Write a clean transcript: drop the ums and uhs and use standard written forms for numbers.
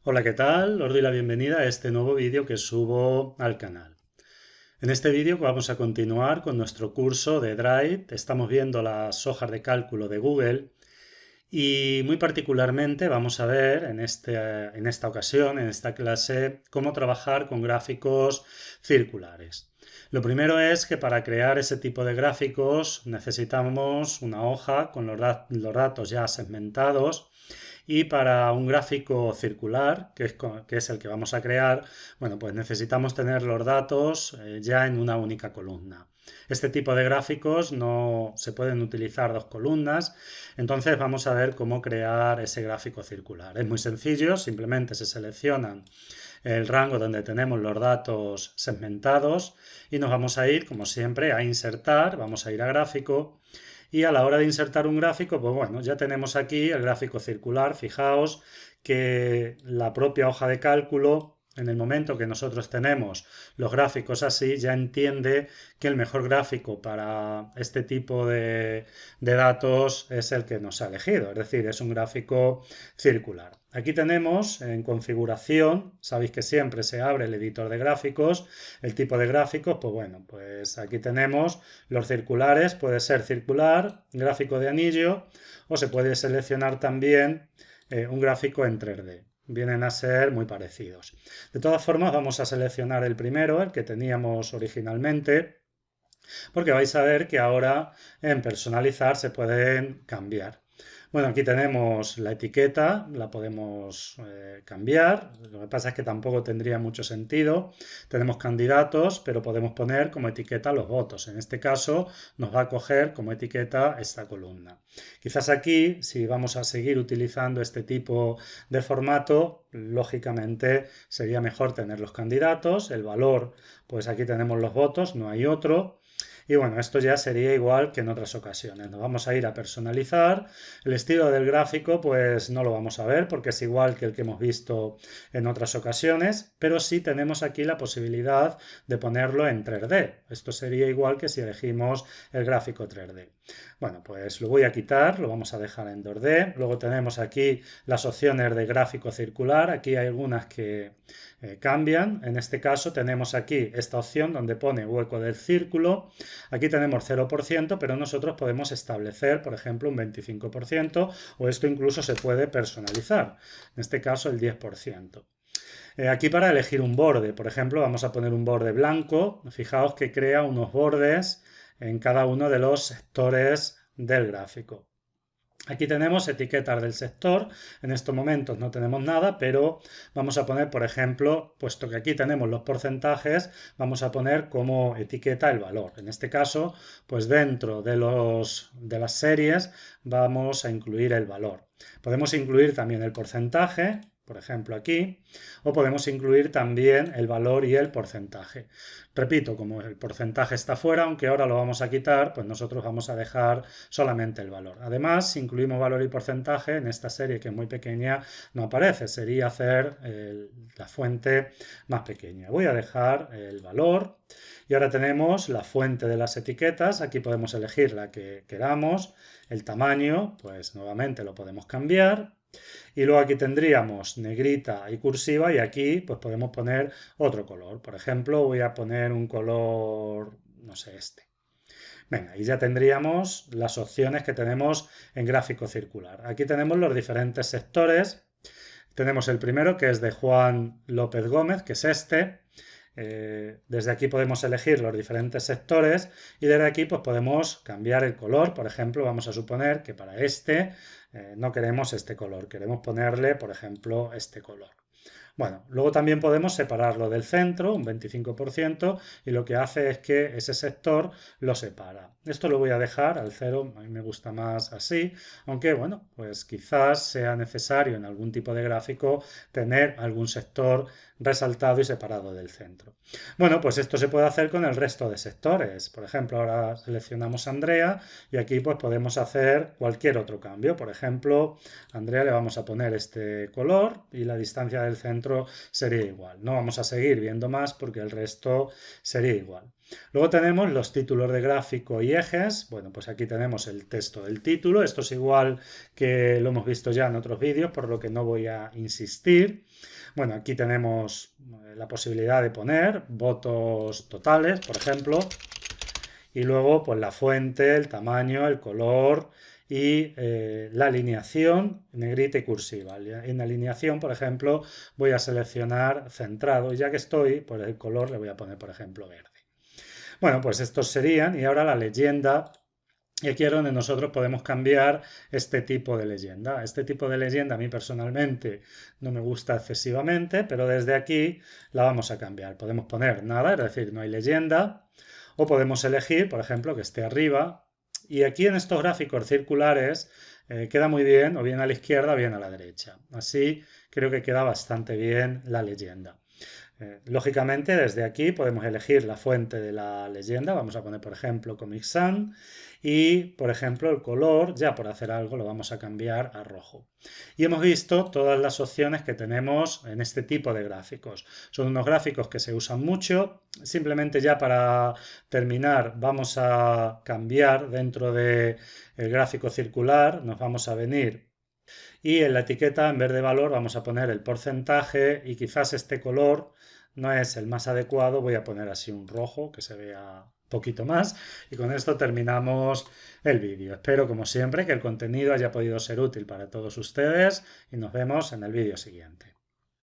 Hola, ¿qué tal? Os doy la bienvenida a este nuevo vídeo que subo al canal. En este vídeo vamos a continuar con nuestro curso de Drive. Estamos viendo las hojas de cálculo de Google y muy particularmente vamos a ver en esta ocasión, en esta clase, cómo trabajar con gráficos circulares. Lo primero es que para crear ese tipo de gráficos necesitamos una hoja con los datos ya segmentados y para un gráfico circular, que es el que vamos a crear, bueno, pues necesitamos tener los datos ya en una única columna. Este tipo de gráficos no se pueden utilizar dos columnas, entonces vamos a ver cómo crear ese gráfico circular. Es muy sencillo, simplemente se seleccionan el rango donde tenemos los datos segmentados y nos vamos a ir, como siempre, a insertar, vamos a ir a gráfico y a la hora de insertar un gráfico, pues bueno, ya tenemos aquí el gráfico circular. Fijaos que la propia hoja de cálculo, en el momento que nosotros tenemos los gráficos así, ya entiende que el mejor gráfico para este tipo de datos es el que nos ha elegido, es decir, es un gráfico circular. Aquí tenemos en configuración, sabéis que siempre se abre el editor de gráficos, el tipo de gráficos, pues bueno, pues aquí tenemos los circulares, puede ser circular, gráfico de anillo o se puede seleccionar también un gráfico en 3D. Vienen a ser muy parecidos. De todas formas, vamos a seleccionar el primero, el que teníamos originalmente, porque vais a ver que ahora en personalizar se pueden cambiar. Bueno, aquí tenemos la etiqueta, la podemos cambiar, lo que pasa es que tampoco tendría mucho sentido. Tenemos candidatos, pero podemos poner como etiqueta los votos. En este caso nos va a coger como etiqueta esta columna. Quizás aquí, si vamos a seguir utilizando este tipo de formato, lógicamente sería mejor tener los candidatos, el valor, pues aquí tenemos los votos, no hay otro. Y bueno, esto ya sería igual que en otras ocasiones. Nos vamos a ir a personalizar. El estilo del gráfico pues no lo vamos a ver porque es igual que el que hemos visto en otras ocasiones, pero sí tenemos aquí la posibilidad de ponerlo en 3D. Esto sería igual que si elegimos el gráfico 3D. Bueno, pues lo voy a quitar, lo vamos a dejar en 2D. Luego tenemos aquí las opciones de gráfico circular. Aquí hay algunas que cambian. En este caso tenemos aquí esta opción donde pone hueco del círculo. Aquí tenemos 0%, pero nosotros podemos establecer, por ejemplo, un 25% o esto incluso se puede personalizar. En este caso el 10%. Aquí para elegir un borde, por ejemplo, vamos a poner un borde blanco. Fijaos que crea unos bordes en cada uno de los sectores del gráfico. Aquí tenemos etiquetas del sector, en estos momentos no tenemos nada, pero vamos a poner, por ejemplo, puesto que aquí tenemos los porcentajes, vamos a poner como etiqueta el valor. En este caso, pues dentro de las series vamos a incluir el valor. Podemos incluir también el porcentaje, por ejemplo aquí, o podemos incluir también el valor y el porcentaje. Repito, como el porcentaje está fuera, aunque ahora lo vamos a quitar, pues nosotros vamos a dejar solamente el valor. Además, si incluimos valor y porcentaje, en esta serie que es muy pequeña no aparece, sería hacer la fuente más pequeña. Voy a dejar el valor y ahora tenemos la fuente de las etiquetas, aquí podemos elegir la que queramos, el tamaño, pues nuevamente lo podemos cambiar. Y luego aquí tendríamos negrita y cursiva y aquí pues podemos poner otro color. Por ejemplo, voy a poner un color, no sé, este. Venga, y ya tendríamos las opciones que tenemos en gráfico circular. Aquí tenemos los diferentes sectores. Tenemos el primero que es de Juan López Gómez, que es este. Desde aquí podemos elegir los diferentes sectores y desde aquí pues podemos cambiar el color. Por ejemplo, vamos a suponer que para este no queremos este color, queremos ponerle, por ejemplo, este color. Bueno, luego también podemos separarlo del centro, un 25%, y lo que hace es que ese sector lo separa. Esto lo voy a dejar al 0, a mí me gusta más así, aunque bueno, pues quizás sea necesario en algún tipo de gráfico tener algún sector resaltado y separado del centro. Bueno, pues esto se puede hacer con el resto de sectores. Por ejemplo, ahora seleccionamos a Andrea y aquí pues podemos hacer cualquier otro cambio. Por ejemplo, a Andrea le vamos a poner este color y la distancia del centro dentro sería igual. No vamos a seguir viendo más porque el resto sería igual. Luego tenemos los títulos de gráfico y ejes. Bueno, pues aquí tenemos el texto del título. Esto es igual que lo hemos visto ya en otros vídeos, por lo que no voy a insistir. Bueno, aquí tenemos la posibilidad de poner votos totales, por ejemplo, y luego pues la fuente, el tamaño, el color y la alineación negrita y cursiva. En alineación, por ejemplo, voy a seleccionar centrado y ya que estoy, pues el color le voy a poner, por ejemplo, verde. Bueno, pues estos serían, y ahora la leyenda. Y aquí es donde nosotros podemos cambiar este tipo de leyenda. Este tipo de leyenda a mí personalmente no me gusta excesivamente, pero desde aquí la vamos a cambiar. Podemos poner nada, es decir, no hay leyenda, o podemos elegir, por ejemplo, que esté arriba. Y aquí en estos gráficos circulares queda muy bien, o bien a la izquierda o bien a la derecha. Así creo que queda bastante bien la leyenda. Lógicamente, desde aquí podemos elegir la fuente de la leyenda. Vamos a poner, por ejemplo, Comic Sans. Y, por ejemplo, el color, ya por hacer algo, lo vamos a cambiar a rojo. Y hemos visto todas las opciones que tenemos en este tipo de gráficos. Son unos gráficos que se usan mucho. Simplemente ya para terminar, vamos a cambiar dentro del gráfico circular. Nos vamos a venir y en la etiqueta, en vez de valor, vamos a poner el porcentaje y quizás este color no es el más adecuado. Voy a poner así un rojo que se vea un poquito más y con esto terminamos el vídeo. Espero, como siempre, que el contenido haya podido ser útil para todos ustedes y nos vemos en el vídeo siguiente.